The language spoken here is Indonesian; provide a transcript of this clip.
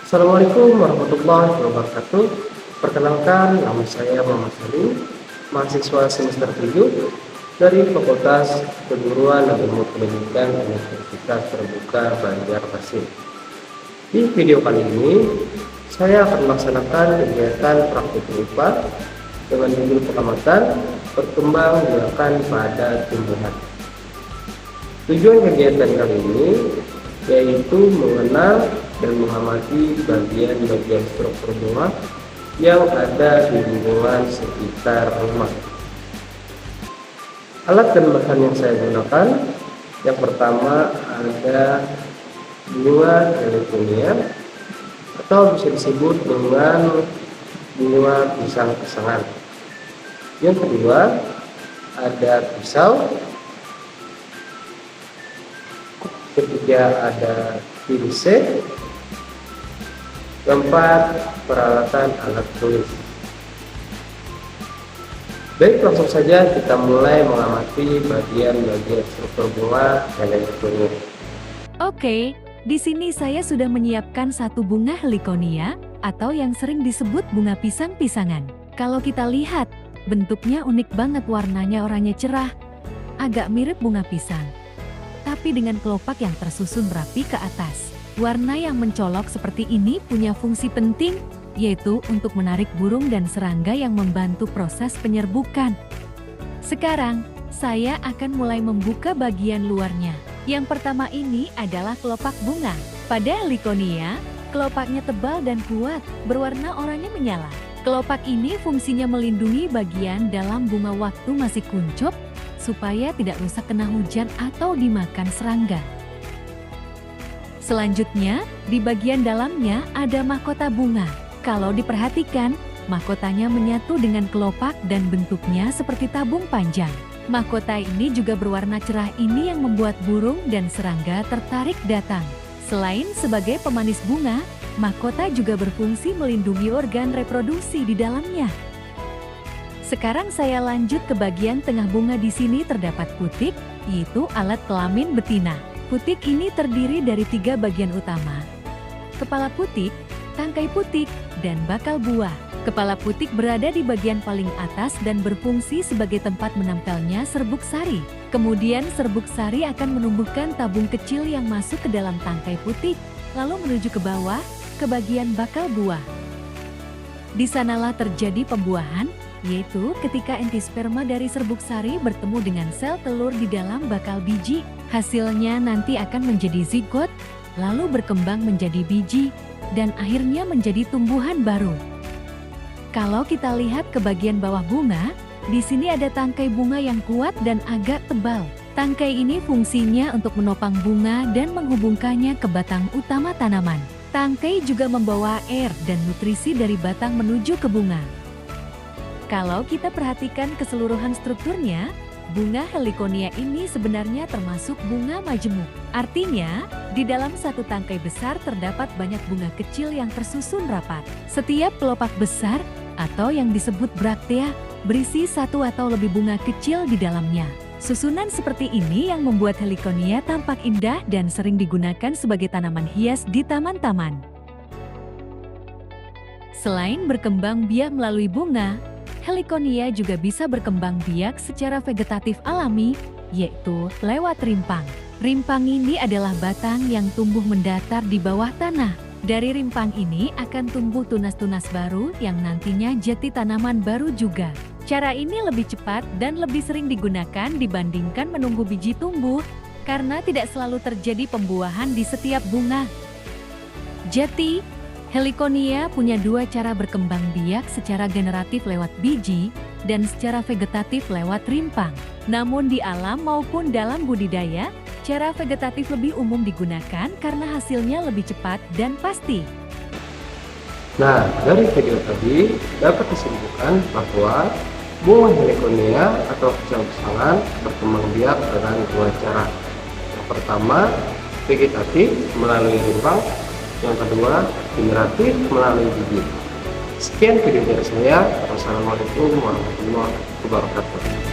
Assalamualaikum warahmatullahi wabarakatuh. Perkenalkan, nama saya Muhammad Salim, mahasiswa semester 7 dari Fakultas Keguruan dan Ilmu Pendidikan Universitas Terbuka Banjarmasin. Di video kali ini, saya akan melaksanakan kegiatan praktik IPA dengan judul pengamatan perkembang biakan pada tumbuhan. Tujuan kegiatan kali ini yaitu mengenal dan mengamati bagian-bagian struktur bunga yang ada di lingkungan sekitar rumah. Alat dan bahan yang saya gunakan, yang pertama ada bunga heliconia atau bisa disebut dengan bunga pisang kesangan. Yang kedua ada pisau. Ketiga ada pincet. Keempat, peralatan alat tulis. Baik, langsung saja kita mulai mengamati bagian-bagian struktur bunga heliconia. Oke, di sini saya sudah menyiapkan satu bunga heliconia atau yang sering disebut bunga pisang-pisangan. Kalau kita lihat, bentuknya unik banget, warnanya oranye cerah, agak mirip bunga pisang, tapi dengan kelopak yang tersusun rapi ke atas. Warna yang mencolok seperti ini punya fungsi penting, yaitu untuk menarik burung dan serangga yang membantu proses penyerbukan. Sekarang, saya akan mulai membuka bagian luarnya. Yang pertama ini adalah kelopak bunga. Pada heliconia, kelopaknya tebal dan kuat, berwarna oranye menyala. Kelopak ini fungsinya melindungi bagian dalam bunga waktu masih kuncup, supaya tidak rusak kena hujan atau dimakan serangga. Selanjutnya, di bagian dalamnya ada mahkota bunga. Kalau diperhatikan, mahkotanya menyatu dengan kelopak dan bentuknya seperti tabung panjang. Mahkota ini juga berwarna cerah, ini yang membuat burung dan serangga tertarik datang. Selain sebagai pemanis bunga, mahkota juga berfungsi melindungi organ reproduksi di dalamnya. Sekarang saya lanjut ke bagian tengah bunga. Di sini terdapat putik, yaitu alat kelamin betina. Putik ini terdiri dari 3 bagian utama: kepala putik, tangkai putik, dan bakal buah. Kepala putik berada di bagian paling atas dan berfungsi sebagai tempat menempelnya serbuk sari. Kemudian serbuk sari akan menumbuhkan tabung kecil yang masuk ke dalam tangkai putik, lalu menuju ke bawah, ke bagian bakal buah. Di sanalah terjadi pembuahan, yaitu ketika entisperma dari serbuk sari bertemu dengan sel telur di dalam bakal biji. Hasilnya nanti akan menjadi zigot, lalu berkembang menjadi biji, dan akhirnya menjadi tumbuhan baru. Kalau kita lihat ke bagian bawah bunga, di sini ada tangkai bunga yang kuat dan agak tebal. Tangkai ini fungsinya untuk menopang bunga dan menghubungkannya ke batang utama tanaman. Tangkai juga membawa air dan nutrisi dari batang menuju ke bunga. Kalau kita perhatikan keseluruhan strukturnya, bunga heliconia ini sebenarnya termasuk bunga majemuk. Artinya, di dalam satu tangkai besar terdapat banyak bunga kecil yang tersusun rapat. Setiap kelopak besar, atau yang disebut braktea, berisi satu atau lebih bunga kecil di dalamnya. Susunan seperti ini yang membuat heliconia tampak indah dan sering digunakan sebagai tanaman hias di taman-taman. Selain berkembang biak melalui bunga, heliconia juga bisa berkembang biak secara vegetatif alami, yaitu lewat rimpang. Rimpang ini adalah batang yang tumbuh mendatar di bawah tanah. Dari rimpang ini akan tumbuh tunas-tunas baru yang nantinya jati tanaman baru juga. Cara ini lebih cepat dan lebih sering digunakan dibandingkan menunggu biji tumbuh, karena tidak selalu terjadi pembuahan di setiap bunga. Jati heliconia punya 2 cara berkembang biak, secara generatif lewat biji dan secara vegetatif lewat rimpang. Namun di alam maupun dalam budidaya, cara vegetatif lebih umum digunakan karena hasilnya lebih cepat dan pasti. Nah, dari video tadi dapat disimpulkan bahwa bunga heliconia atau pisang-pisangan berkembang biak dengan 2 cara. Yang pertama, vegetatif melalui rimpang. Yang kedua, generatif melalui biji. Sekian video dari saya. Wassalamualaikum warahmatullahi wabarakatuh.